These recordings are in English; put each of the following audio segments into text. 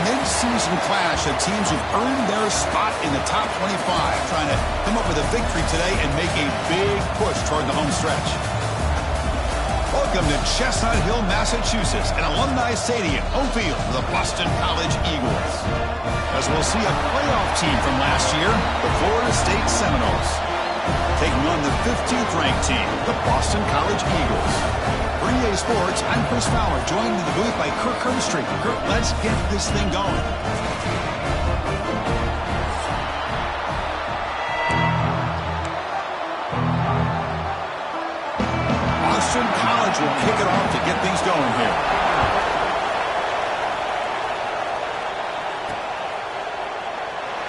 mid-season clash of teams who've earned their spot in the top 25, trying to come up with a victory today and make a big push toward the home stretch. Welcome to Chestnut Hill, Massachusetts, an alumni stadium, home field for the Boston College Eagles. As we'll see a playoff team from last year, the Florida State Seminoles, taking on the 15th ranked team, the Boston College Eagles. For EA Sports, I'm Chris Fowler, joined in the booth by Kirk Herbstreit. Kirk, let's get this thing going. Boston College will kick it off to get things going here.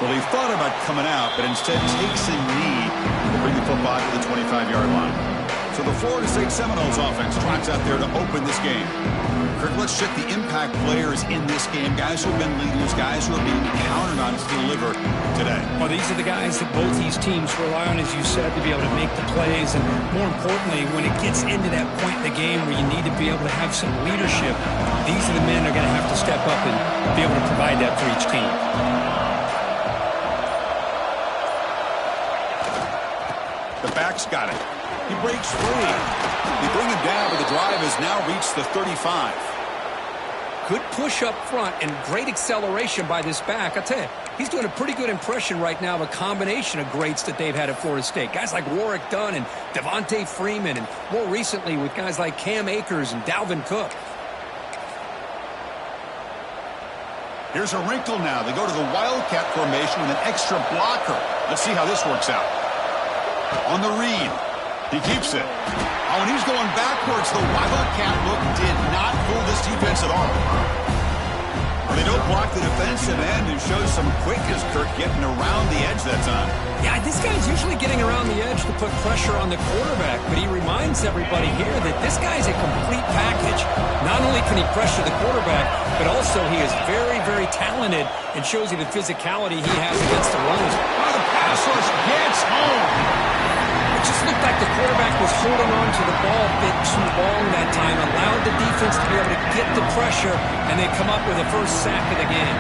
Well, he thought about coming out, but instead takes a knee to bring the football to the 25-yard line. So the Florida State Seminoles offense trots out there to open this game. Kirk, let's check the impact players in this game, guys who have been leaders, guys who are being counted on to deliver today. Well, these are the guys that both these teams rely on, as you said, to be able to make the plays. And more importantly, when it gets into that point in the game where you need to be able to have some leadership, these are the men that are going to have to step up and be able to provide that for each team. The back's got it. He breaks free. They bring him down, but the drive has now reached the 35. Good push up front and great acceleration by this back. I tell you, he's doing a pretty good impression right now of a combination of greats that they've had at Florida State. Guys like Warwick Dunn and Devontae Freeman, and more recently with guys like Cam Akers and Dalvin Cook. Here's a wrinkle now. They go to the Wildcat formation with an extra blocker. Let's see how this works out. On the read, he keeps it. Oh, and he's going backwards. The Wildcat look did not fool this defense at all. Well, they don't block the defensive end, and shows some quickness, Kirk, getting around the edge that time. Yeah, this guy's usually getting around the edge to put pressure on the quarterback, but he reminds everybody here that this guy's a complete package. Not only can he pressure the quarterback, but also he is very, very talented and shows you the physicality he has against the runners. Oh, the pass rush gets home. It just looked like the quarterback was holding on to the ball a bit too long that time, allowed the defense to be able to get the pressure, and they come up with the first sack of the game.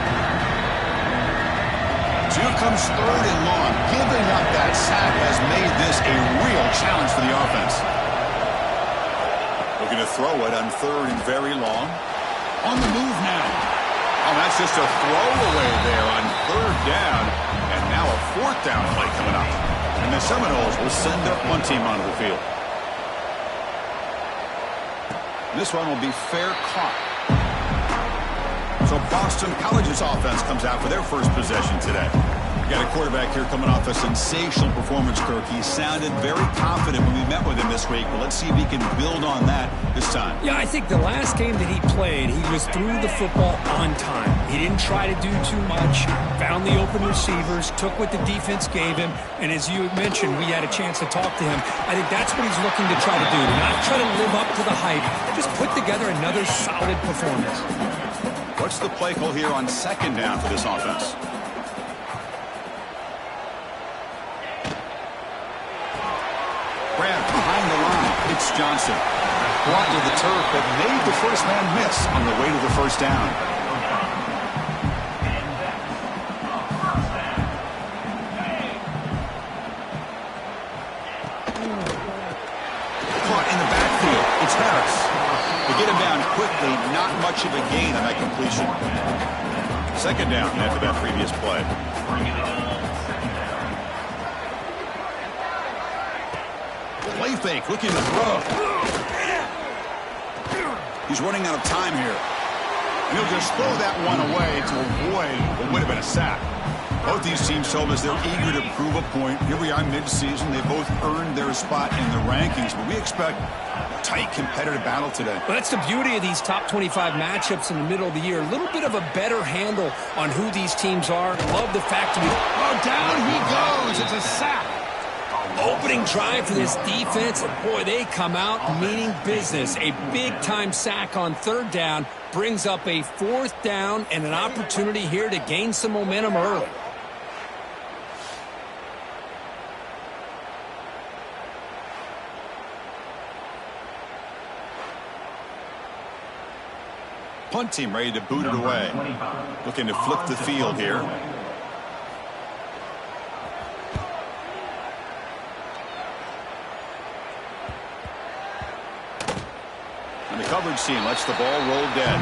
So here comes third and long. Giving up that sack has made this a real challenge for the offense. Looking to throw it on third and very long. On the move now. Oh, that's just a throwaway there on third down, and now a fourth down play coming up. And the Seminoles will send their punt team onto the field. This one will be fair caught. So Boston College's offense comes out for their first possession today. Got a quarterback here coming off a sensational performance, Kirk. He sounded very confident when we met with him this week, but let's see if he can build on that this time. Yeah, I think the last game that he played, he was through the football on time. He didn't try to do too much, found the open receivers, took what the defense gave him, and as you mentioned, we had a chance to talk to him. I think that's what he's looking to try to do, not try to live up to the hype, just put together another solid performance. What's the play call here on second down for this offense? Grab behind the line. It's Johnson. Brought to the turf, but made the first man miss on the way to the first down. Caught in the backfield. It's Harris. They get him down quickly. Not much of a gain on that completion. Second down after that previous play. Play fake, looking to throw. He's running out of time here. And he'll just throw that one away to avoid what would have been a sack. Both these teams told us they're eager to prove a point. Here we are mid-season. They both earned their spot in the rankings, but we expect a tight, competitive battle today. Well, that's the beauty of these top 25 matchups in the middle of the year. A little bit of a better handle on who these teams are. Love the fact that down he goes. It's a sack. Opening drive for this defense, and boy, they come out meaning business. A big-time sack on third down brings up a fourth down and an opportunity here to gain some momentum early. Punt team ready to boot it away. Looking to flip the field here. And the coverage team lets the ball roll dead.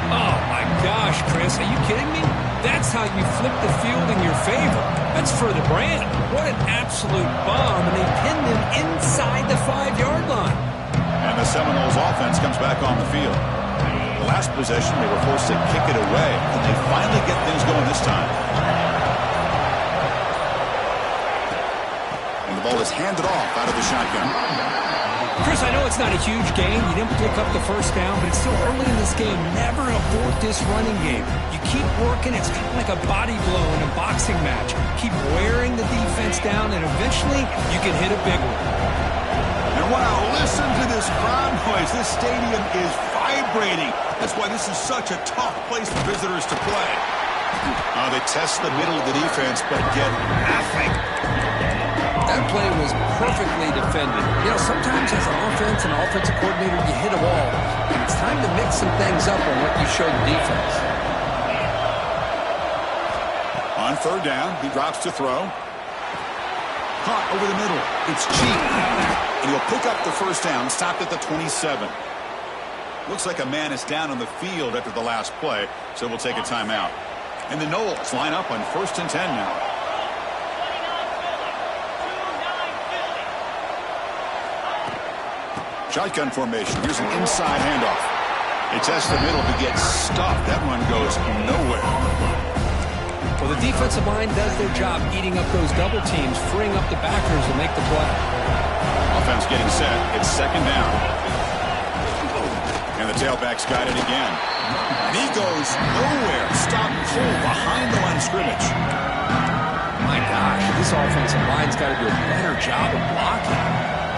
Oh, my gosh, Chris. Are you kidding me? That's how you flip the field in your favor. That's for the brand. What an absolute bomb. And they pinned him inside the 5-yard line. And the Seminoles offense comes back on the field. The last possession, they were forced to kick it away. And they finally get things going this time. And the ball is handed off out of the shotgun. Chris, I know it's not a huge gain. You didn't pick up the first down, but it's still early in this game. Never abort this running game. You keep working. It's kind of like a body blow in a boxing match. Keep wearing the defense down, and eventually you can hit a big one. And wow, listen to this crowd noise. This stadium is vibrating. That's why this is such a tough place for visitors to play. They test the middle of the defense, but get nothing. That play was perfectly defended. You know, sometimes as an offense and offensive coordinator, you hit a wall. And it's time to mix some things up on what you show the defense. On third down, he drops to throw. Caught over the middle. It's cheap. And he'll pick up the first down, stopped at the 27. Looks like a man is down on the field after the last play, so we'll take a timeout. And the Noles line up on 1st and 10 now. Shotgun formation. Here's an inside handoff. They test the middle to get stuffed. That one goes nowhere. Well, the defensive line does their job eating up those double teams, freeing up the backers to make the play. Offense getting set. It's 2nd down. And the tailback's got it again. And he goes nowhere. Stopped cold behind the line of scrimmage. My gosh, this offensive line's got to do a better job of blocking.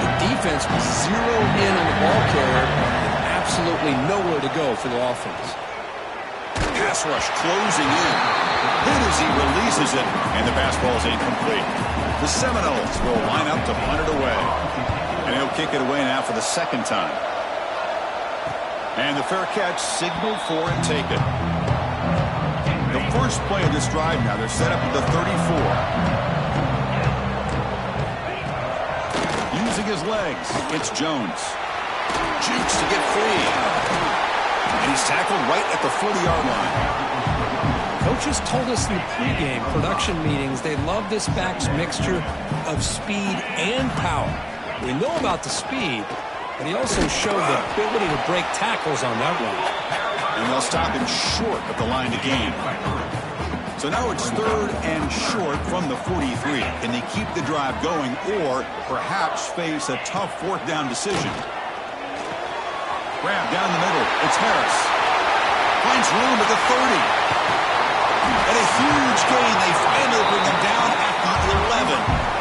The defense was zeroed in on the ball carrier and absolutely nowhere to go for the offense. Pass rush closing in. Hit as he releases it, and the pass ball is incomplete. The Seminoles will line up to punt it away. And he'll kick it away now for the 2nd time. And the fair catch signaled for and taken. The first play of this drive now, they're set up at the 34. Using his legs, it's Jones. Jukes to get free. And he's tackled right at the 40-yard line. Coaches told us in the pregame production meetings they love this back's mixture of speed and power. We know about the speed, but he also showed the ability to break tackles on that run. And they'll stop him short of the line to gain. So now it's 3rd and short from the 43. Can they keep the drive going or perhaps face a tough 4th down decision? Grab down the middle. It's Harris. Finds room at the 30. And a huge gain. They finally bring him down at the 11.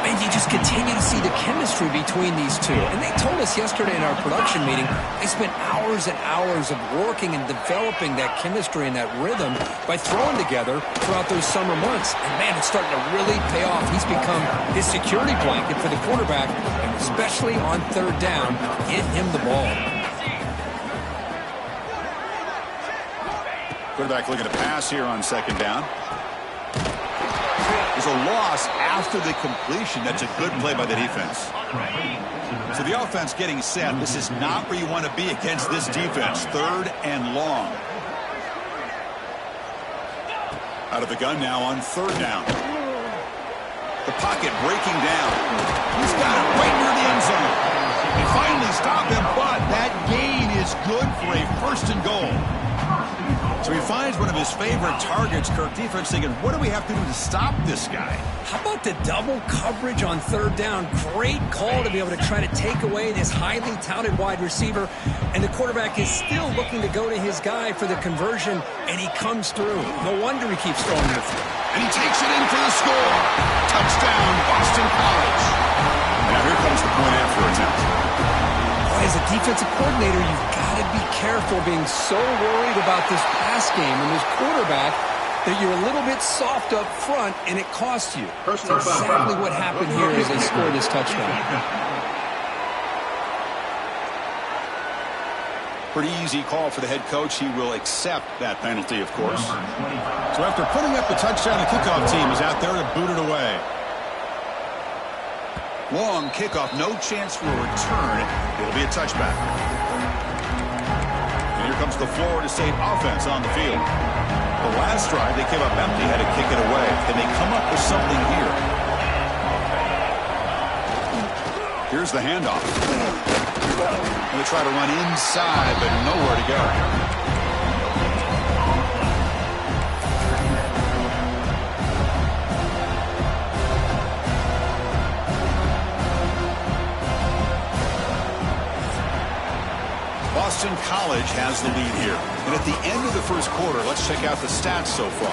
And you just continue to see the chemistry between these two. And they told us yesterday in our production meeting, they spent hours and hours of working and developing that chemistry and that rhythm by throwing together throughout those summer months. And, man, it's starting to really pay off. He's become his security blanket for the quarterback, and especially on 3rd down, get him the ball. Quarterback looking to pass here on 2nd down. There's a loss after the completion. That's a good play by the defense. So the offense getting set. This is not where you want to be against this defense. 3rd and long. Out of the gun now on 3rd down. The pocket breaking down. He's got it right near the end zone. They finally stop him, but that gain is good for a 1st and goal. So he finds one of his favorite targets. Kirk defense thinking, what do we have to do to stop this guy? How about the double coverage on 3rd down? Great call to be able to try to take away this highly touted wide receiver. And the quarterback is still looking to go to his guy for the conversion, and he comes through. No wonder he keeps throwing the field. And he takes it in for the score. Touchdown, Boston College. Now here comes the point after attempt. As a defensive coordinator, you've got to be careful being so worried about this pass game and this quarterback that you're a little bit soft up front and it costs you. That's exactly what happened here as they scored this touchdown. Pretty easy call for the head coach. He will accept that penalty, of course. So after putting up the touchdown, the kickoff team is out there to boot it away. Long kickoff, no chance for a return. It'll be a touchback. And here comes the Florida State offense on the field. The last drive, they came up empty, had to kick it away. Can they come up with something here? Here's the handoff. Going to try to run inside, but nowhere to go. Boston College has the lead here. And at the end of the first quarter, let's check out the stats so far.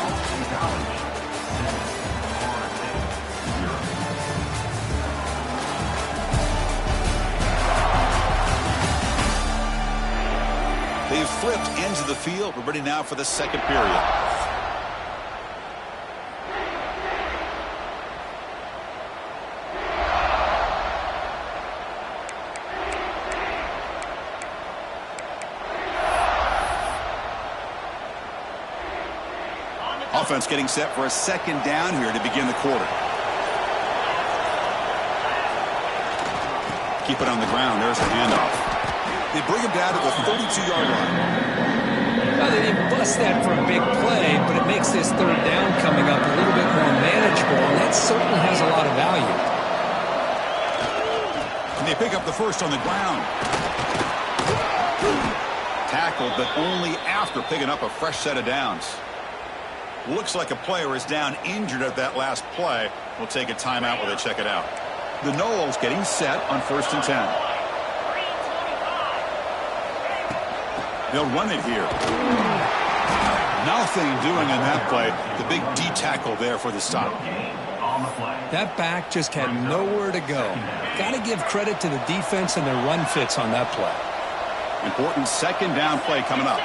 They've flipped ends of the field. We're ready now for the second period. Offense getting set for a second down here to begin the quarter. Keep it on the ground. There's the handoff. They bring him down to the 32-yard line. Well, they didn't bust that for a big play, but it makes this third down coming up a little bit more manageable, and that certainly has a lot of value. And they pick up the first on the ground. Tackled, but only after picking up a fresh set of downs. Looks like a player is down injured at that last play. We'll take a timeout while they check it out. The Noles getting set on 1st and 10. They'll run it here. Nothing doing in that play. The big D tackle there for the stop. That back just had nowhere to go. Got to give credit to the defense and their run fits on that play. Important second down play coming up.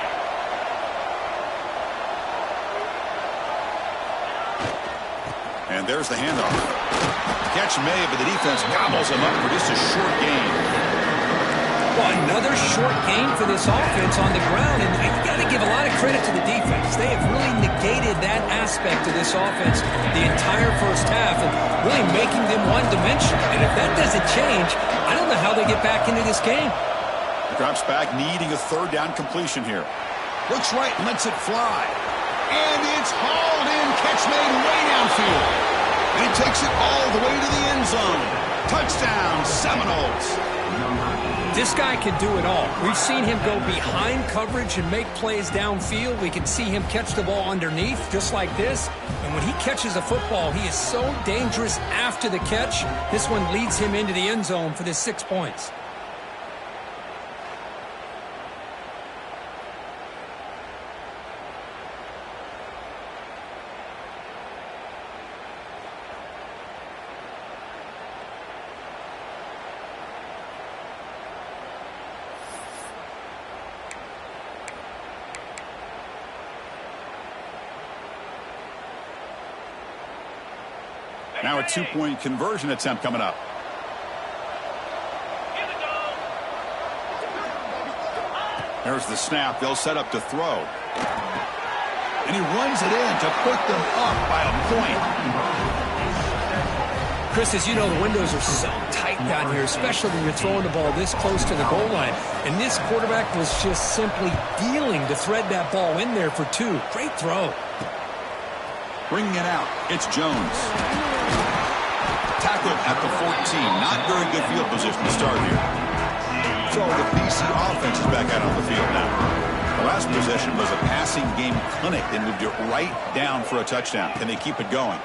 And there's the handoff. Catch made, but the defense gobbles him up for just a short gain. Well, another short gain for this offense on the ground, and you got to give a lot of credit to the defense. They have really negated that aspect of this offense the entire first half and really making them one-dimensional. And if that doesn't change, I don't know how they get back into this game. Drops back, needing a third down completion here. Looks right, lets it fly. And it's hauled in, catch made way downfield. And he takes it all the way to the end zone. Touchdown, Seminoles. This guy can do it all. We've seen him go behind coverage and make plays downfield. We can see him catch the ball underneath, just like this. And when he catches a football, he is so dangerous after the catch. This one leads him into the end zone for the 6 points. Now a 2-point conversion attempt coming up. There's the snap. They'll set up to throw. And he runs it in to put them up by a point. Chris, as you know, the windows are so tight down here, especially when you're throwing the ball this close to the goal line. And this quarterback was just simply dealing to thread that ball in there for 2. Great throw. Bringing it out, it's Jones. Tackled at the 14. Not very good field position to start here. So the BC offense is back out on the field now. The last possession was a passing game clinic. They moved it right down for a touchdown. Can they keep it going?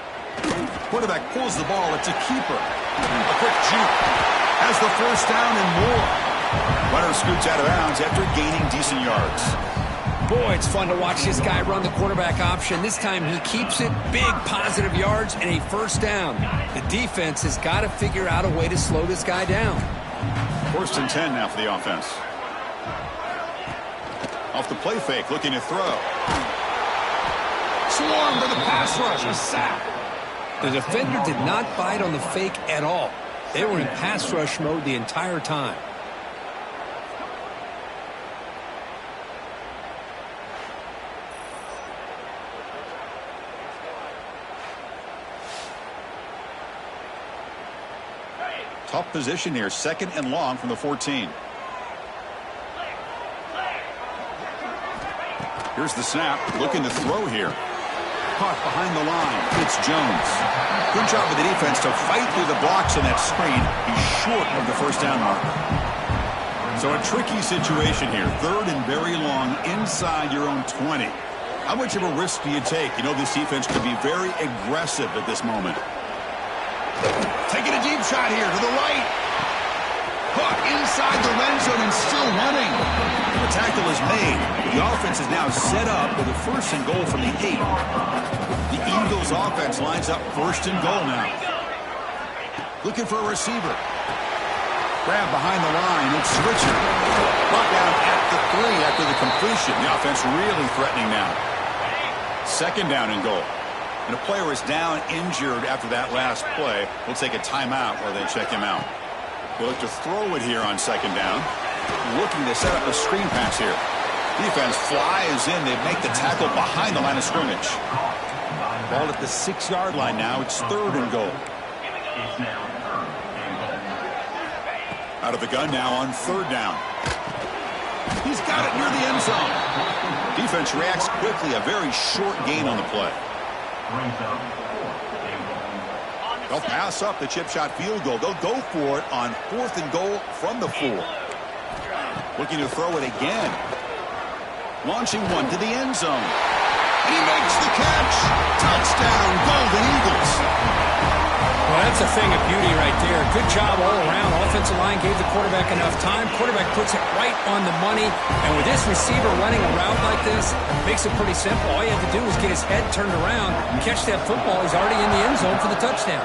Quarterback pulls the ball. It's a keeper. A quick juke. Has the first down and more. Runner scoots out of bounds after gaining decent yards. Boy, it's fun to watch this guy run the quarterback option. This time he keeps it, big positive yards, and a first down. The defense has got to figure out a way to slow this guy down. 1st and 10 now for the offense. Off the play fake, looking to throw. Swarmed by the pass rush, a sack. The defender did not bite on the fake at all. They were in pass rush mode the entire time. Tough position here. 2nd and long from the 14. Here's the snap. Looking to throw here. Caught behind the line. It's Jones. Good job of the defense to fight through the blocks on that screen. He's short of the first down mark. So a tricky situation here. 3rd and very long inside your own 20. How much of a risk do you take? You know, this defense could be very aggressive at this moment. Taking a deep shot here to the right. Caught inside the red zone and still running. The tackle is made. The offense is now set up with a 1st and goal from the 8. The Eagles offense lines up 1st and goal now. Looking for a receiver. Grab behind the line. It's Switcher. Brought down at the 3 after the completion. The offense really threatening now. 2nd down and goal. And a player is down injured after that last play. We'll take a timeout while they check him out. They look to throw it here on 2nd down. Looking to set up a screen pass here. Defense flies in. They make the tackle behind the line of scrimmage. Ball at the 6-yard line now. It's 3rd and goal. Out of the gun now on 3rd down. He's got it near the end zone. Defense reacts quickly. A very short gain on the play. They'll pass up the chip shot field goal. They'll go for it on 4th and goal from the 4. Looking to throw it again. Launching one to the end zone. And he makes the catch. Touchdown, Golden Eagles. Well, that's a thing of beauty right there. Good job all around. Offensive line gave the quarterback enough time. Quarterback puts it right on the money. And with this receiver running a route like this, makes it pretty simple. All you have to do is get his head turned around, catch that football. He's already in the end zone for the touchdown.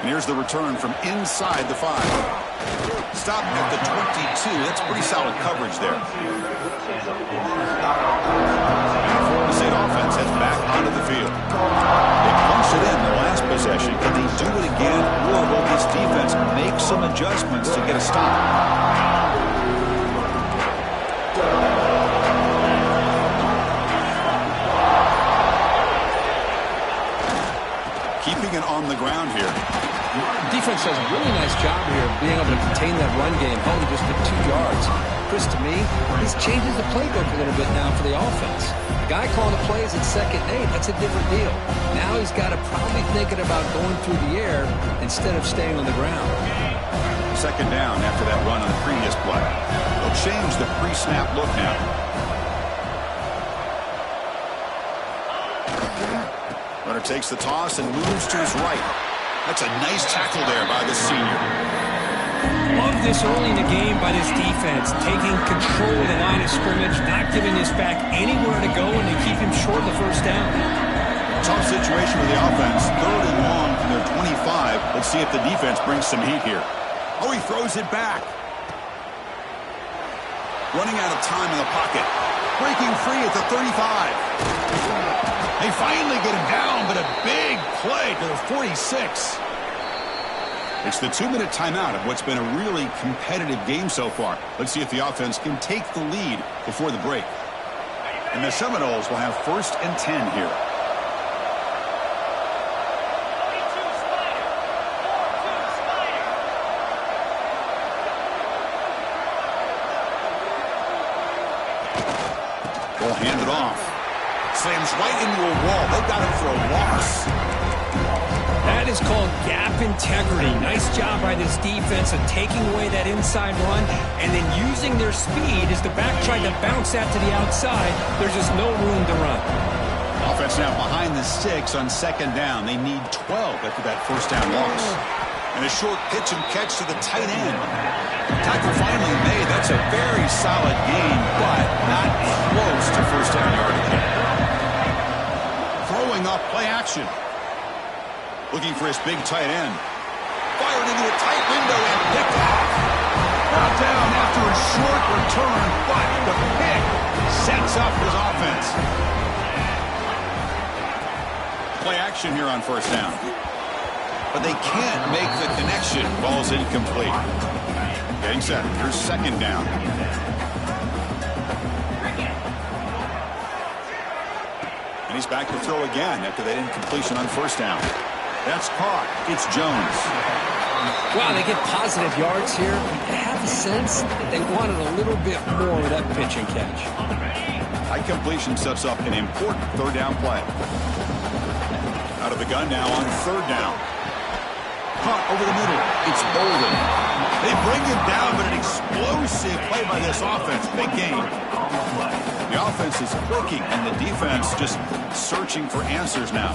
And here's the return from inside the 5. Stop at the 22. That's pretty solid coverage there. And the Florida State offense heads back onto the field. They punched it in the last possession. Can they do it again, or will this defense make some adjustments to get a stop? Keeping it on the ground here. Defense does a really nice job here of being able to contain that run game, holding just to 2 yards. Chris, to me, he's changes the playbook a little bit now for the offense. The guy calling the plays at 2nd and 8, that's a different deal. Now he's got to probably thinking about going through the air instead of staying on the ground. 2nd down after that run on the previous play. They'll change the pre-snap look now. Runner takes the toss and moves to his right. That's a nice tackle there by the senior. Love this early in the game by this defense, taking control of the line of scrimmage, not giving this back anywhere to go, and they keep him short of the 1st down. Tough situation with the offense. 3rd and long from their 25. Let's see if the defense brings some heat here. Oh, he throws it back. Running out of time in the pocket. Breaking free at the 35. They finally get him down, but a big play to the 46. It's the 2-minute timeout of what's been a really competitive game so far. Let's see if the offense can take the lead before the break. And the Seminoles will have 1st and 10 here. They'll hand it off. Slams right into a wall. They've got him for a loss. That is called gap integrity. Nice job by this defense of taking away that inside run and then using their speed as the back tried to bounce that to the outside. There's just no room to run. Offense now behind the 6 on 2nd down. They need 12 after that 1st down loss. And a short pitch and catch to the tight end. Tackle finally made. That's a very solid gain, but not close to 1st down yardage. Throwing off play action. Looking for his big tight end. Fired into a tight window and picked off. Brought down after a short return, but the pick sets up his offense. Play action here on 1st down. But they can't make the connection. Ball's incomplete. Getting set. Here's 2nd down. And he's back to throw again after that incompletion on 1st down. That's caught. It's Jones. Wow, they get positive yards here. I have a sense that they wanted a little bit more of that pitch and catch. High completion sets up an important third down play. Out of the gun now on third down. Caught over the middle. It's Bolden. They bring him down, but an explosive play by this offense. Big gain. The offense is clicking, and the defense just searching for answers now.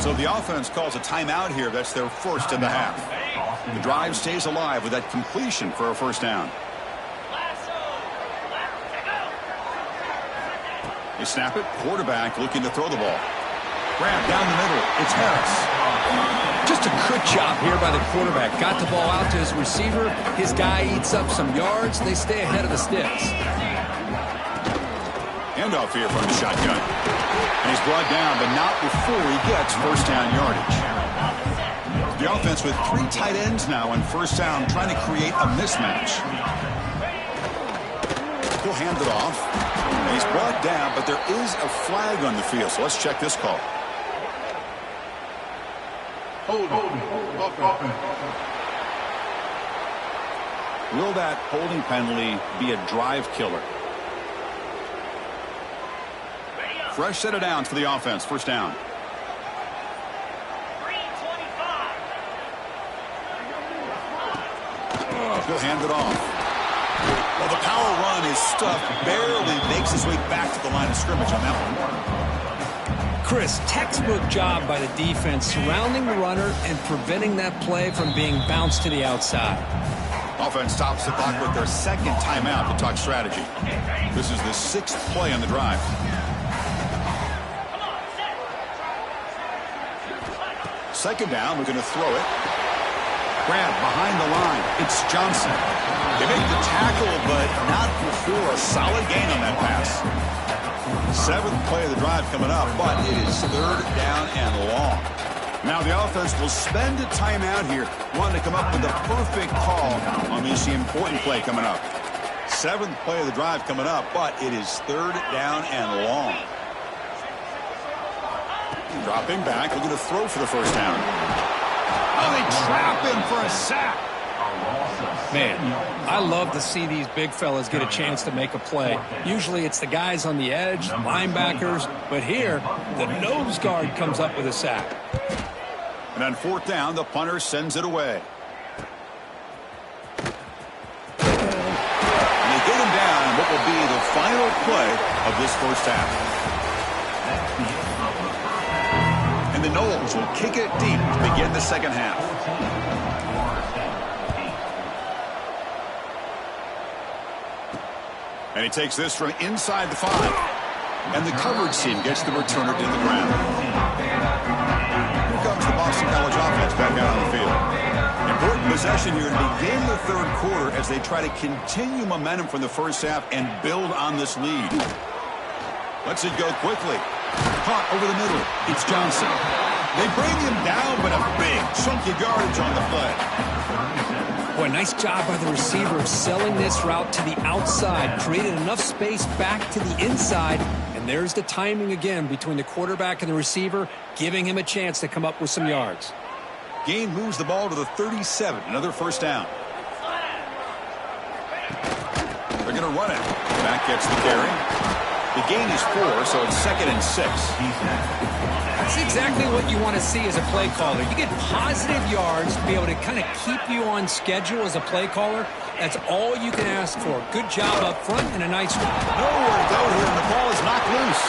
So the offense calls a timeout here. That's their first in the half. The drive stays alive with that completion for a first down. They snap it. Quarterback looking to throw the ball. Grab down the middle. It's Harris. Just a good job here by the quarterback. Got the ball out to his receiver. His guy eats up some yards. They stay ahead of the sticks. Handoff here from the shotgun. And he's brought down, but not before he gets first down yardage. The offense with 3 tight ends now on first down, trying to create a mismatch. He'll hand it off. And he's brought down, but there is a flag on the field. So let's check this call. Will that holding penalty be a drive killer? Fresh set of downs for the offense. First down. He'll hand it off. Well, the power run is stuffed. Barely makes his way back to the line of scrimmage on that one. Chris, textbook job by the defense surrounding the runner and preventing that play from being bounced to the outside. Offense stops the clock with their second timeout to talk strategy. This is the 6th play on the drive. Second down, we're going to throw it. Grab behind the line. It's Johnson. They make the tackle, but not before a solid gain on that pass. 7th play of the drive coming up, but it is third down and long. Now the offense will spend a timeout here, wanting to come up with the perfect call on this important play coming up. 7th play of the drive coming up, but it is third down and long. Dropping back, looking to throw for the first down. Oh, they trap him for a sack. Man, I love to see these big fellas get a chance to make a play. Usually it's the guys on the edge, linebackers, but here, the nose guard comes up with a sack. And on fourth down, the punter sends it away. And they get him down in what will be the final play of this first half. And the Noles will kick it deep to begin the second half. And he takes this from inside the 5. And the coverage team gets the returner to the ground. Here comes the Boston College offense back out on the field. Important possession here to begin the third quarter as they try to continue momentum from the first half and build on this lead. Lets it go quickly. Caught over the middle. It's Johnson. They bring him down, but a big chunk of yardage on the play. Boy, nice job by the receiver of selling this route to the outside. Created enough space back to the inside. And there's the timing again between the quarterback and the receiver, giving him a chance to come up with some yards. Gain moves the ball to the 37. Another first down. They're going to run it. Back gets the carry. The gain is 4, so it's 2nd and 6. That's exactly what you want to see as a play caller. You get positive yards to be able to kind of keep you on schedule as a play caller. That's all you can ask for. Good job up front and a nice one. Nowhere to go here, and the ball is knocked loose.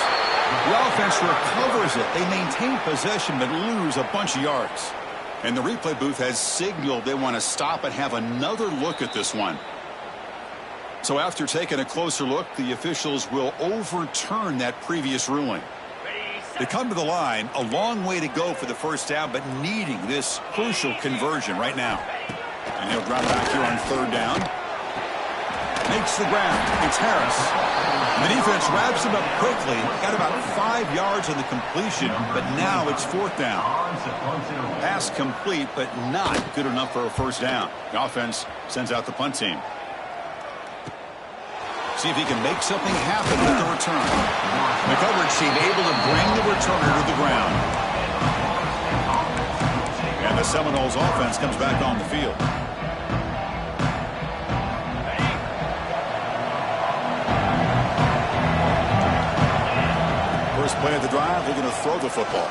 The offense recovers it. They maintain possession but lose a bunch of yards. And the replay booth has signaled they want to stop and have another look at this one. So after taking a closer look, the officials will overturn that previous ruling. They come to the line, a long way to go for the first down, but needing this crucial conversion right now. And he'll drop back here on third down. Makes the ground. It's Harris. The defense wraps him up quickly. Got about 5 yards on the completion, but now it's fourth down. Pass complete, but not good enough for a first down. The offense sends out the punt team. See if he can make something happen with the return. The coverage team able to bring the returner to the ground. the Seminoles offense comes back on the field. First play of the drive, they're going to throw the football.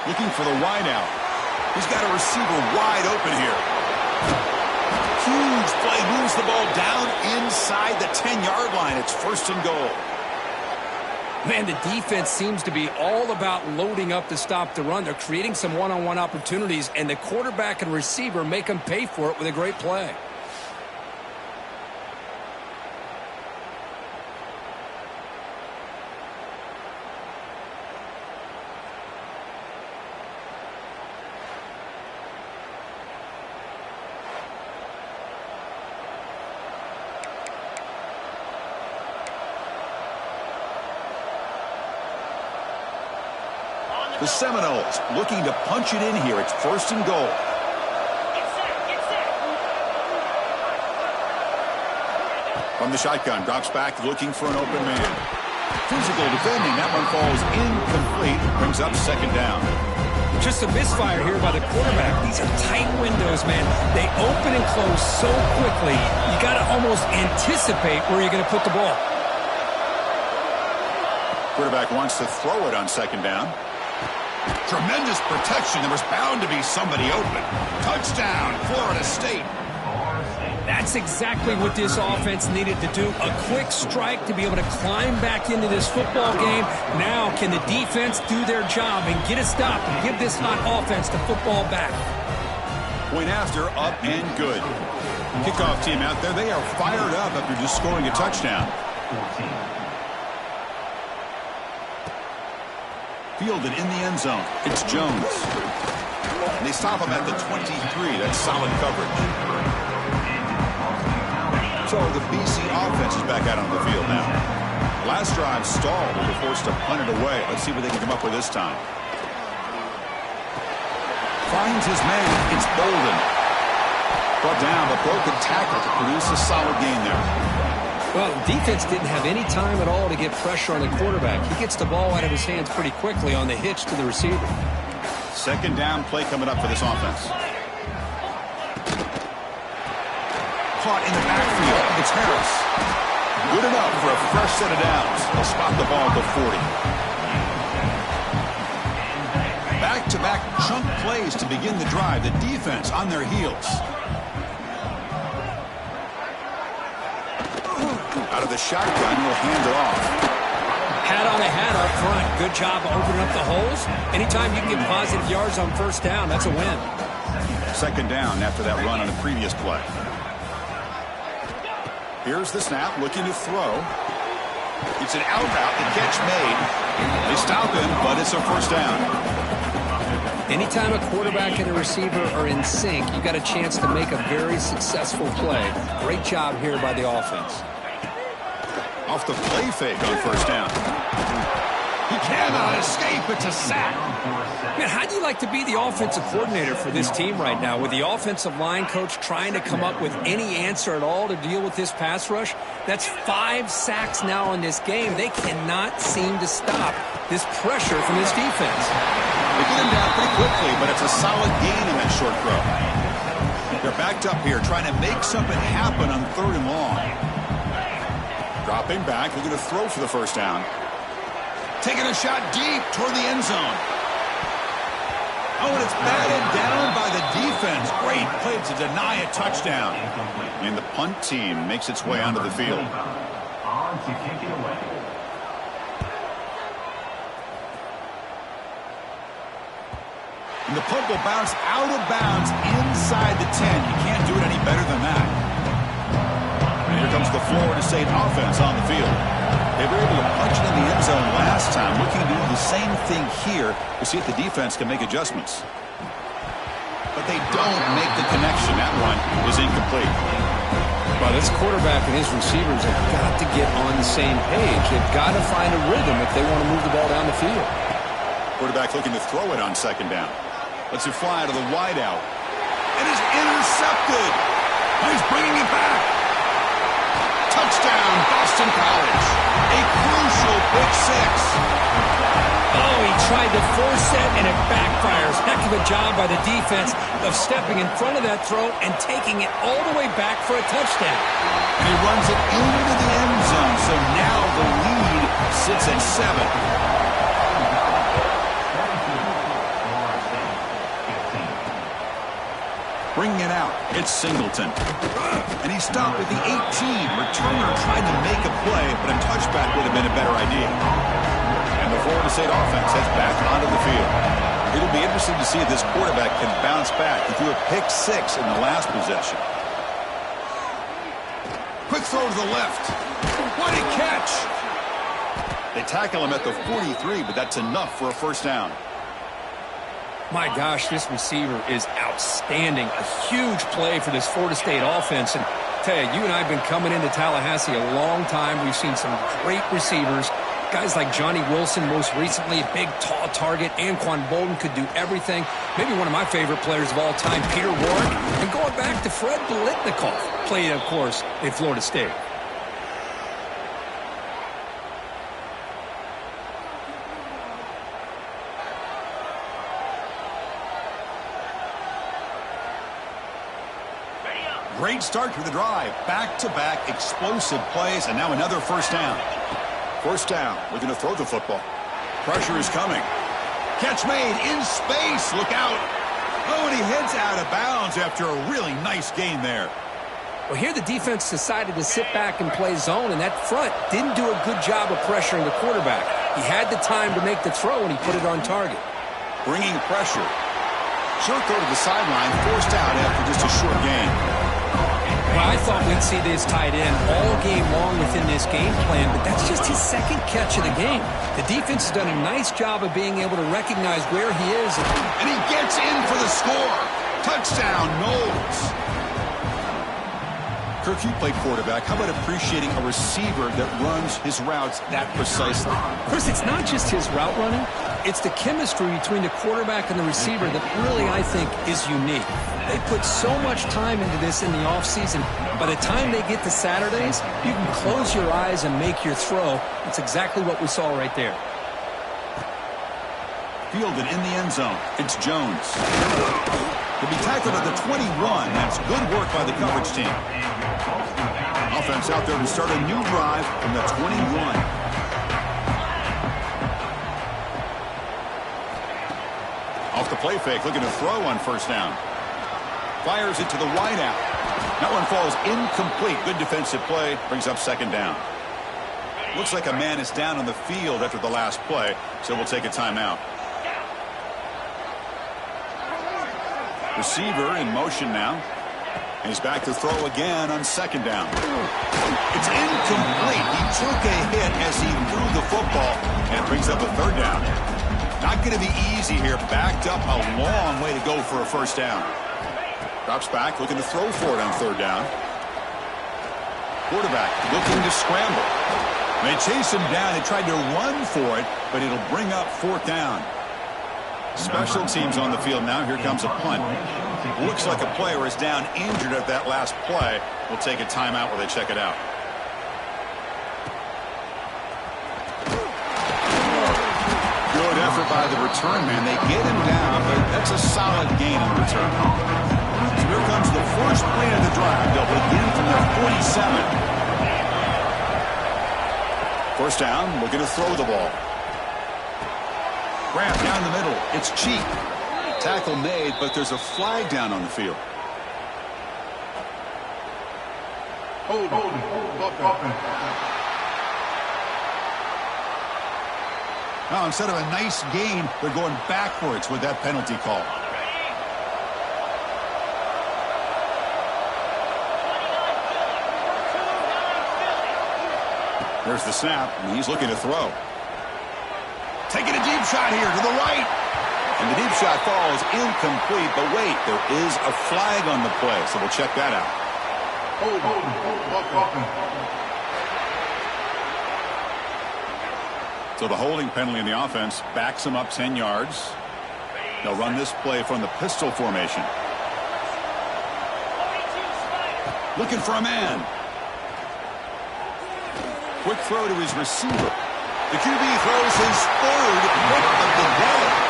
Looking for the wide out. He's got a receiver wide open here. Huge play, moves the ball down inside the 10-yard line. It's first and goal. Man, the defense seems to be all about loading up to stop the run. They're creating some one-on-one opportunities, and the quarterback and receiver make them pay for it with a great play. The Seminoles looking to punch it in here. It's first and goal. From the shotgun, drops back looking for an open man. Physical defending. That one falls incomplete. Brings up second down. Just a misfire here by the quarterback. These are tight windows, man. They open and close so quickly. You got to almost anticipate where you're going to put the ball. Quarterback wants to throw it on second down. Tremendous protection. There was bound to be somebody open. Touchdown, Florida State. That's exactly what this offense needed to do. A quick strike to be able to climb back into this football game. Now can the defense do their job and get a stop and give this hot offense the football back? Point after, up and good. Kickoff team out there. They are fired up after just scoring a touchdown. Fielded in the end zone. It's Jones. And they stop him at the 23. That's solid coverage. So the BC offense is back out on the field now. Last drive stalled. They were forced to punt it away. Let's see what they can come up with this time. Finds his man. It's Bolden. Brought down, but broke a tackle to produce a solid gain there. Well, defense didn't have any time at all to get pressure on the quarterback. He gets the ball out of his hands pretty quickly on the hitch to the receiver. Second down play coming up for this offense. Caught in the backfield. It's Harris. Good enough for a fresh set of downs. They'll spot the ball at the 40. Back-to-back chunk plays to begin the drive. The defense on their heels. Out of the shotgun, will hand it off. Hat on a hat up front. Good job of opening up the holes. Anytime you can get positive yards on first down, that's a win. Second down after that run on the previous play. Here's the snap, looking to throw. It's an out route, the catch made. They stop him, but it's a first down. Anytime a quarterback and a receiver are in sync, you got a chance to make a very successful play. Great job here by the offense. Off the play fake on first down. He cannot escape. It's a sack. Man, how do you like to be the offensive coordinator for this team right now with the offensive line coach trying to come up with any answer at all to deal with this pass rush? That's 5 sacks now in this game. They cannot seem to stop this pressure from this defense. They get him down pretty quickly, but it's a solid gain in that short throw. They're backed up here trying to make something happen on third and long. Dropping back, looking to throw for the first down. Taking a shot deep toward the end zone. Oh, and it's batted down by the defense. Great play to deny a touchdown. And the punt team makes its way onto the field. On to kick it away. And the punt will bounce out of bounds inside the 10. You can't do it any better than that. And here comes the Florida State offense on the field. They were able to punch it in the end zone last time. Looking to do the same thing here to see if the defense can make adjustments. But they don't make the connection. That one is incomplete. Well, this quarterback and his receivers have got to get on the same page. They've got to find a rhythm if they want to move the ball down the field. Quarterback looking to throw it on second down. Lets it fly to the wideout. It is intercepted. He's bringing it back. Touchdown, Boston College. A crucial pick six. Oh, he tried to force it, and it backfires. Heck, of a job by the defense of stepping in front of that throw and taking it all the way back for a touchdown. And he runs it into the end zone, so now the lead sits at 7. Bringing it out, it's Singleton. And he stopped at the 18. Returner tried to make a play, but a touchback would have been a better idea. And the Florida State offense heads back onto the field. It'll be interesting to see if this quarterback can bounce back. He threw a pick 6 in the last possession. Quick throw to the left. What a catch! They tackle him at the 43, but that's enough for a first down. My gosh, this receiver is outstanding. A huge play for this Florida State offense. And I tell you, you and I have been coming into Tallahassee a long time. We've seen some great receivers. Guys like Johnny Wilson, most recently, a big, tall target. Anquan Bolden could do everything. Maybe one of my favorite players of all time, Peter Warrick. And going back to Fred Biletnikoff, played, of course, in Florida State. Great start to the drive. Back-to-back explosive plays, and now another first down. First down. We're going to throw the football. Pressure is coming. Catch made in space. Look out. Oh, and he heads out of bounds after a really nice gain there. Well, here the defense decided to sit back and play zone, and that front didn't do a good job of pressuring the quarterback. He had the time to make the throw, and he put it on target. Bringing pressure. Short throw to the sideline. Forced out after just a short gain. Well, I thought we'd see this tight end all game long within this game plan, but that's just his second catch of the game. The defense has done a nice job of being able to recognize where he is. And he gets in for the score. Touchdown, Knowles. Kirk, you played quarterback. How about appreciating a receiver that runs his routes that precisely? Chris, it's not just his route running. It's the chemistry between the quarterback and the receiver that really, I think, is unique. They put so much time into this in the offseason. By the time they get to Saturdays, you can close your eyes and make your throw. It's exactly what we saw right there. Fielded in the end zone. It's Jones. He'll be tackled at the 21. That's good work by the coverage team. Offense out there to start a new drive from the 21. Off the play fake, looking to throw on first down. Fires it to the wideout. That one falls incomplete. Good defensive play. Brings up second down. Looks like a man is down on the field after the last play, so we'll take a timeout. Receiver in motion now. And he's back to throw again on second down. It's incomplete. He took a hit as he threw the football, and it brings up a third down. Not going to be easy here. Backed up a long way to go for a first down. Drops back, looking to throw for it on third down. Quarterback looking to scramble. They chase him down. They tried to run for it, but it'll bring up fourth down. Special teams on the field now. Here comes a punt. Looks like a player is down injured at that last play. We'll take a timeout while they check it out. Good effort by the return man. They get him down, but that's a solid gain on the return. So here comes the first play of the drive. They'll begin from their 47. First down, looking to throw the ball. Grant down the middle. It's Cheek. Tackle made, but there's a flag down on the field. Hold. Now, instead of a nice gain, they're going backwards with that penalty call. There's the snap, and he's looking to throw. Taking a deep shot here to the right. And the deep shot falls incomplete, but wait, there is a flag on the play, so we'll check that out. So the holding penalty in the offense backs them up 10 yards. They'll run this play from the pistol formation. Looking for a man. Quick throw to his receiver. The QB throws his third hit of the day.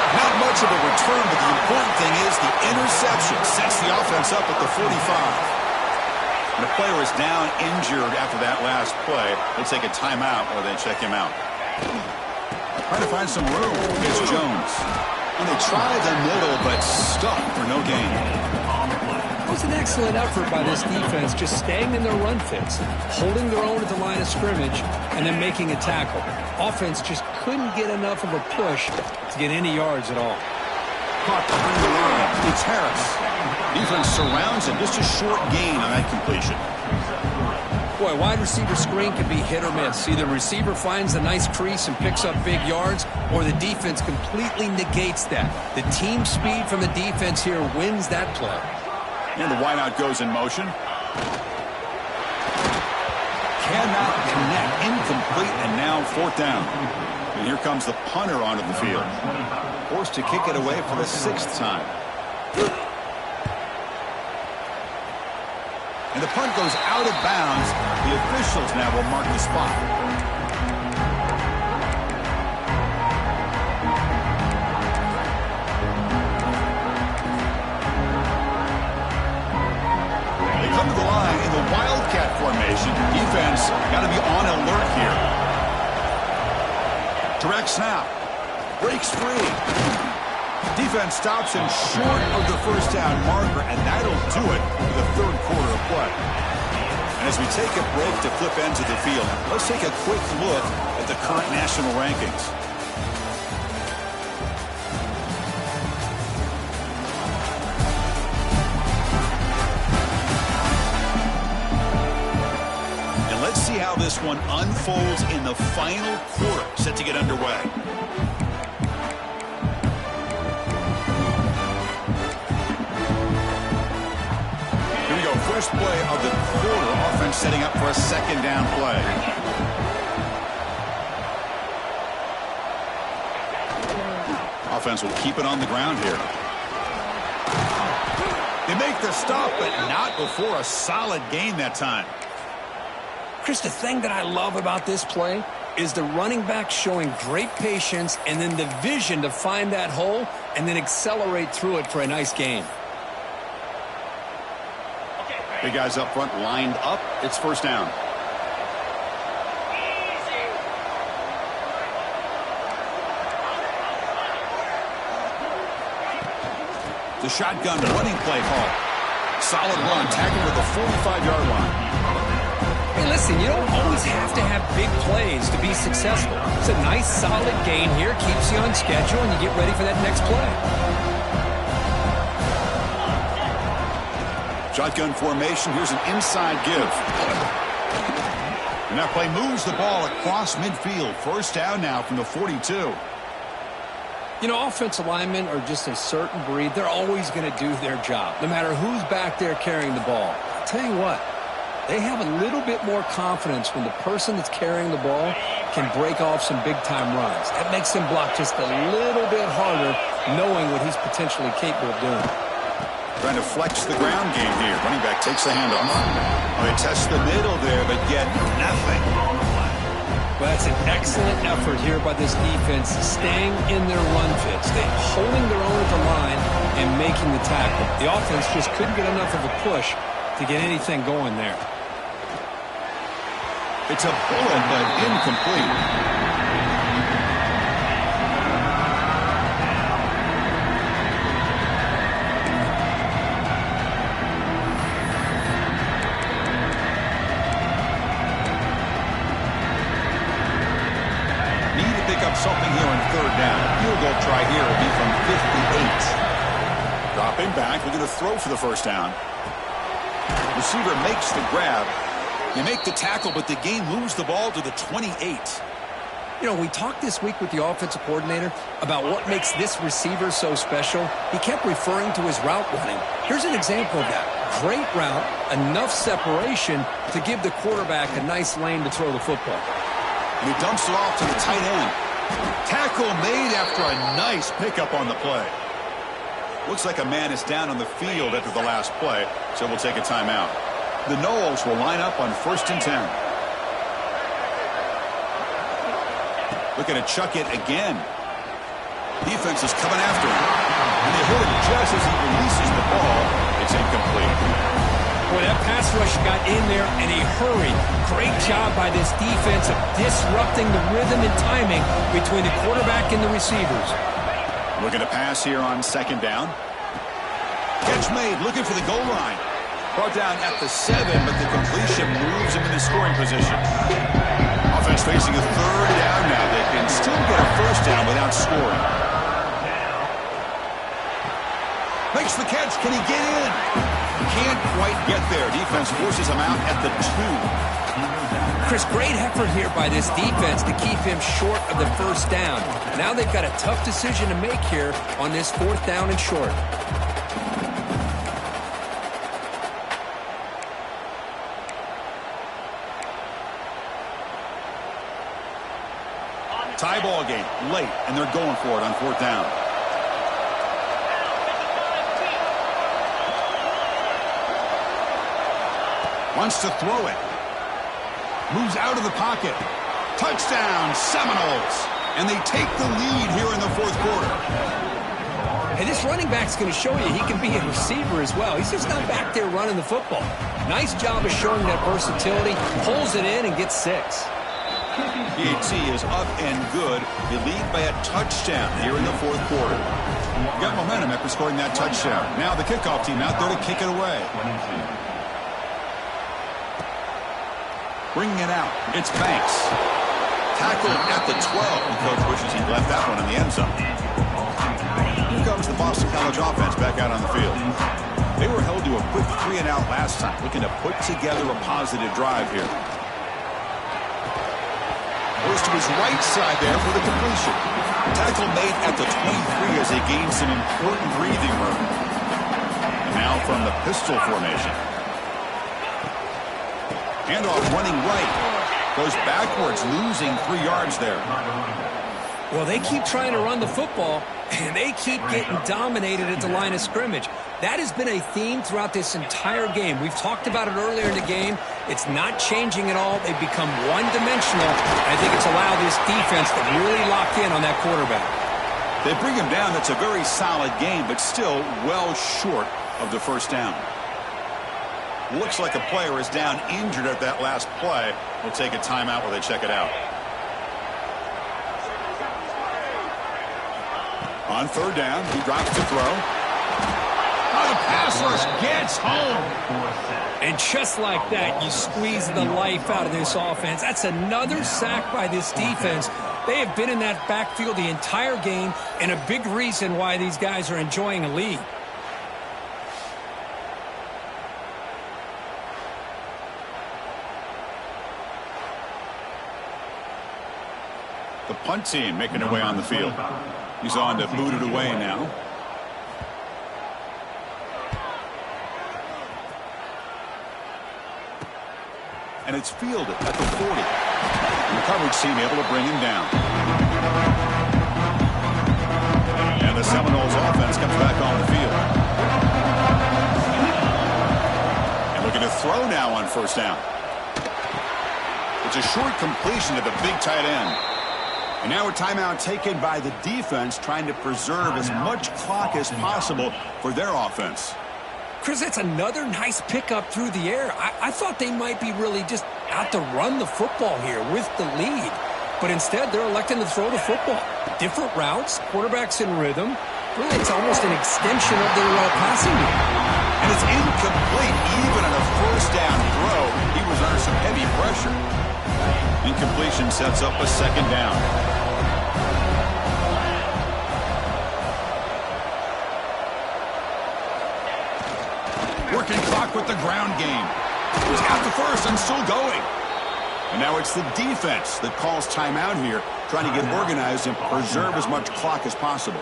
Not much of a return, but the important thing is the interception sets the offense up at the 45. And the player is down injured after that last play. They take a timeout or they check him out. Trying to find some room against Jones. And they try the middle, but stuck for no gain. It was an excellent effort by this defense, just staying in their run fits, holding their own at the line of scrimmage, and then making a tackle. Offense just couldn't get enough of a push to get any yards at all. Caught behind the line. It's Harris. Defense surrounds him. Just a short gain on that completion. Boy, wide receiver screen can be hit or miss. Either the receiver finds a nice crease and picks up big yards, or the defense completely negates that. The team speed from the defense here wins that play. And the wideout goes in motion. Cannot connect. Incomplete, and now fourth down. And here comes the punter onto the field. Forced to kick it away for the 6th time. And the punt goes out of bounds. The officials now will mark the spot. They come to the line in the Wildcat formation. Defense got to be on alert here. Direct snap. Breaks free. Defense stops him short of the first down marker, and that'll do it for the 3rd quarter of play. And as we take a break to flip ends of the field, let's take a quick look at the current national rankings. And let's see how this one unfolds in the final quarter, set to get underway. First play of the quarter, offense setting up for a 2nd down play. Offense will keep it on the ground here. They make the stop, but not before a solid gain that time. Chris, the thing that I love about this play is the running back showing great patience and then the vision to find that hole and then accelerate through it for a nice gain. Big guys up front lined up. It's first down. The shotgun running play call. Solid run, tackling at the 45-yard line. Hey, listen, you don't always have to have big plays to be successful. It's a nice, solid gain here. Keeps you on schedule, and you get ready for that next play. Shotgun formation. Here's an inside give. And that play moves the ball across midfield. First down now from the 42. You know, offensive linemen are just a certain breed. They're always going to do their job, no matter who's back there carrying the ball. I'll tell you what, they have a little bit more confidence when the person that's carrying the ball can break off some big-time runs. That makes him block just a little bit harder, knowing what he's potentially capable of doing. Trying to flex the ground game here. Running back takes the handoff. Oh, they test the middle there, but get nothing. Well, that's an excellent effort here by this defense, staying in their run fits. They're holding their own at the line and making the tackle. The offense just couldn't get enough of a push to get anything going there. It's a bullet, but incomplete. Something here on 3rd down. Field goal try here will be from 58. Dropping back, looking to throw for the first down. Receiver makes the grab. They make the tackle, but the game moves the ball to the 28. You know, we talked this week with the offensive coordinator about what makes this receiver so special. He kept referring to his route running. Here's an example of that. Great route, enough separation to give the quarterback a nice lane to throw the football. And he dumps it off to the tight end. Tackle made after a nice pickup on the play. Looks like a man is down on the field after the last play, so we'll take a timeout. The Noles will line up on 1st and 10. Looking to chuck it again. Defense is coming after him. And they hit him just as he releases the ball. It's incomplete. Boy, that pass rush got in there in a hurry. Great job by this defense of disrupting the rhythm and timing between the quarterback and the receivers. Looking to pass here on second down. Catch made, looking for the goal line. Brought down at the 7, but the completion moves him into scoring position. Offense facing a third down now. They can still get a first down without scoring. Makes the catch. Can he get in? Can't quite get there. Defense forces him out at the 2. Chris, great effort here by this defense to keep him short of the first down. Now they've got a tough decision to make here on this 4th down and short. Tie ball game late, and they're going for it on 4th down. Wants to throw it. Moves out of the pocket. Touchdown, Seminoles. And they take the lead here in the 4th quarter. Hey, this running back's going to show you he can be a receiver as well. He's just not back there running the football. Nice job of showing that versatility. Pulls it in and gets 6. PAT is up and good. They lead by a touchdown here in the 4th quarter. Got momentum after scoring that touchdown. Now the kickoff team out there to kick it away. Bringing it out, it's Banks. Tackled at the 12. The coach wishes he'd left that one in the end zone. Here comes the Boston College offense back out on the field. They were held to a quick 3-and-out last time, looking to put together a positive drive here. Goes to his right side there for the completion. Tackle made at the 23 as they gain some important breathing room. And now from the pistol formation. Handoff running right. Goes backwards, losing 3 yards there. Well, they keep trying to run the football, and they keep getting dominated at the line of scrimmage. That has been a theme throughout this entire game. We've talked about it earlier in the game. It's not changing at all. They've become one-dimensional. I think it's allowed this defense to really lock in on that quarterback. They bring him down. That's a very solid game, but still well short of the first down. Looks like a player is down injured at that last play. We'll take a timeout while they check it out. On 3rd down, he drops to throw. Oh, the pass rush gets home. And just like that, you squeeze the life out of this offense. That's another sack by this defense. They have been in that backfield the entire game, and a big reason why these guys are enjoying a lead. The punt team making their way on the field. He's on to boot it away now. And it's fielded at the 40. And the coverage team able to bring him down. And the Seminoles offense comes back on the field. And looking to throw now on 1st down. It's a short completion to the big tight end. And now a timeout taken by the defense, trying to preserve as much clock as possible for their offense. Chris, that's another nice pickup through the air. I thought they might be really just out to run the football here with the lead. But instead, they're electing to throw the football. Different routes, quarterbacks in rhythm. Really, it's almost an extension of their passing game. And it's incomplete. Even on a 1st down throw, he was under some heavy pressure. Incompletion sets up a 2nd down. Working clock with the ground game. He's got the first and still going. And now it's the defense that calls timeout here, trying to get organized and preserve as much clock as possible.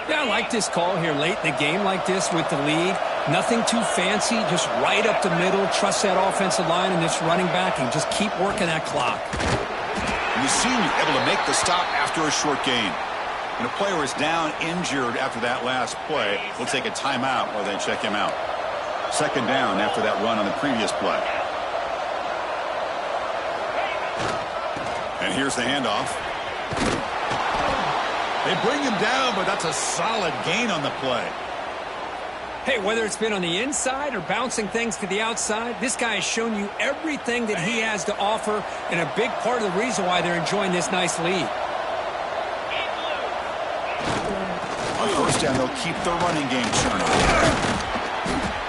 Yeah, I like this call here late in the game like this with the lead. Nothing too fancy, just right up the middle. Trust that offensive line and this running back and just keep working that clock. And the senior able to make the stop after a short gain. And a player is down injured after that last play. We'll take a timeout while they check him out. 2nd down after that run on the previous play. And here's the handoff. They bring him down, but that's a solid gain on the play. Hey, whether it's been on the inside or bouncing things to the outside, this guy has shown you everything that he has to offer, and a big part of the reason why they're enjoying this nice lead. On first down, they'll keep the running game churning.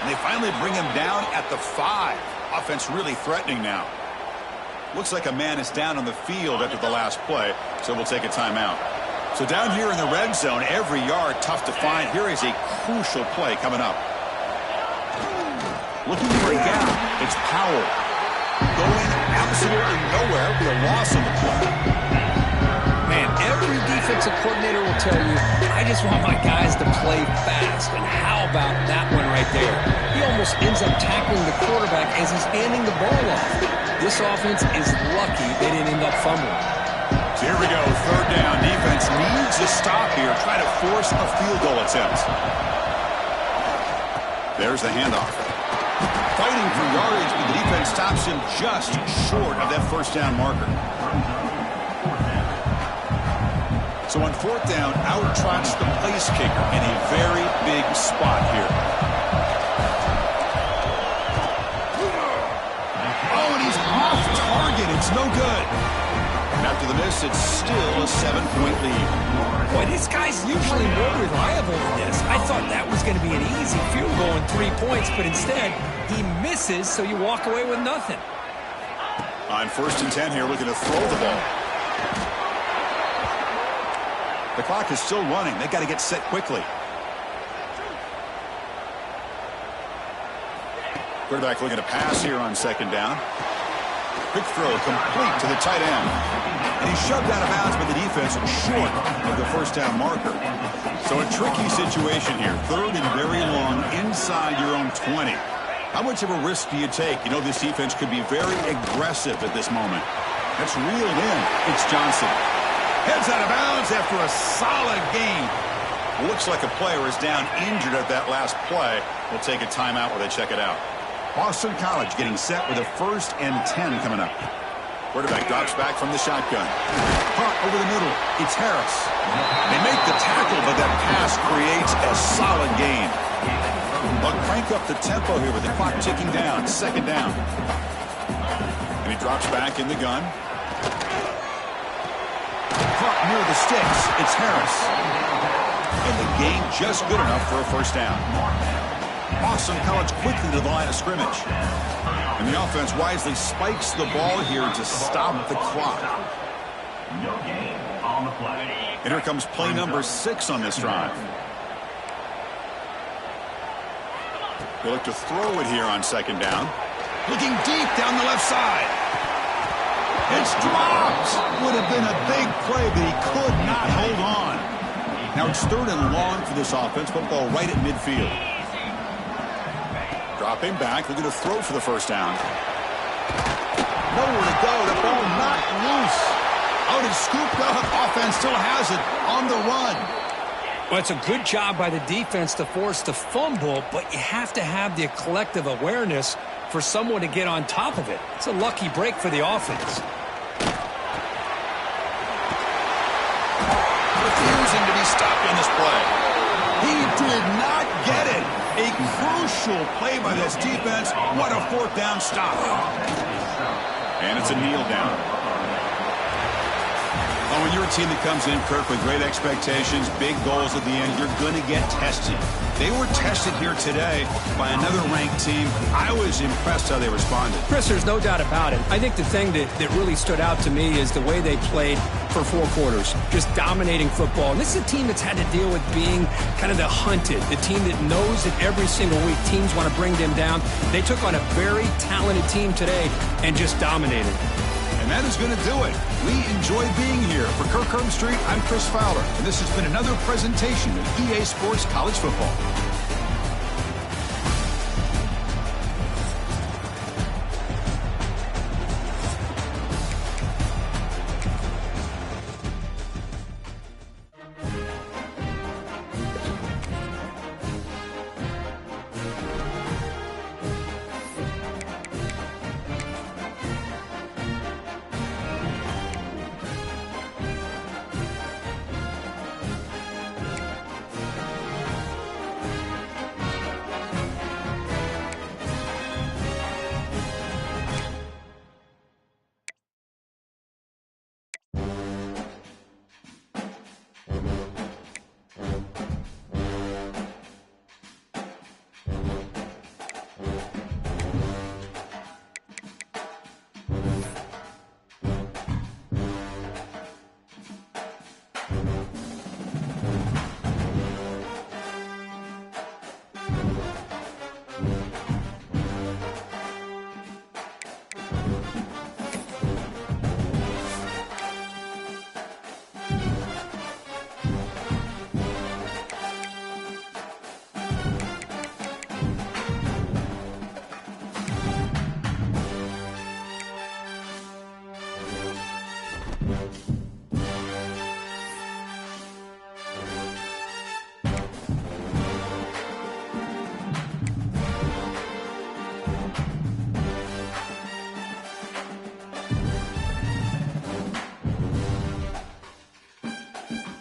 And they finally bring him down at the 5. Offense really threatening now. Looks like a man is down on the field after the last play, so we'll take a timeout. So down here in the red zone, every yard tough to find. Here is a crucial play coming up. Looking for a gap. It's Powell. Going absolutely nowhere with a loss on the play. Man, every defensive coordinator will tell you, I just want my guys to play fast. And how about that one right there? He almost ends up tackling the quarterback as he's handing the ball off. This offense is lucky they didn't end up fumbling. So here we go, third down. Defense needs a stop here. Try to force a field goal attempt. There's the handoff. Fighting for yardage, but the defense stops him just short of that first down marker. So on fourth down, out trots the place kicker in a very big spot here. Oh, and he's off target. It's no good. And after the miss, it's still a 7-point lead. Boy, this guy's usually more reliable than this. I thought that was going to be an easy field goal and 3 points, but instead, he misses, so you walk away with nothing. On first and 10 here, looking to throw the ball. The clock is still running. They got to get set quickly. Quarterback looking to pass here on second down. Quick throw complete to the tight end. And he's shoved out of bounds by the defense short of the first down marker. So a tricky situation here. Third and very long inside your own 20. How much of a risk do you take? You know this defense could be very aggressive at this moment. That's reeled in. It's Johnson. Heads out of bounds after a solid gain. Looks like a player is down injured at that last play. We'll take a timeout while they check it out. Boston College getting set with a first and 10 coming up. Quarterback drops back from the shotgun. Caught over the middle. It's Harris. They make the tackle, but that pass creates a solid gain. They'll crank up the tempo here with the clock ticking down. Second down. And he drops back in the gun. Caught near the sticks. It's Harris. And the gain just good enough for a first down. Boston College quickly to the line of scrimmage. And the offense wisely spikes the ball here to stop the clock. No gain on the play. And here comes play number 6 on this drive. They look to throw it here on second down. Looking deep down the left side. It's dropped. Would have been a big play, but he could not hold on. Now it's third and long for this offense. Football right at midfield. Dropping back, looking to throw for the first down. Nowhere to go. The ball knocked loose. Out and scooped up. Offense still has it on the run. Well, it's a good job by the defense to force the fumble, but you have to have the collective awareness for someone to get on top of it. It's a lucky break for the offense. Refusing to be stopped on this play. He did not get it. A crucial play by this defense. What a fourth down stop. And it's a kneel down. Oh, when you're a team that comes in, Kirk, with great expectations, big goals at the end, you're going to get tested. They were tested here today by another ranked team. I was impressed how they responded. Chris, there's no doubt about it. I think the thing that really stood out to me is the way they played for 4 quarters, just dominating football. And this is a team that's had to deal with being kind of the hunted, the team that knows that every single week teams want to bring them down. They took on a very talented team today and just dominated. And that is going to do it. We enjoy being here. For Kirk Street, I'm Chris Fowler, and this has been another presentation of EA Sports College Football.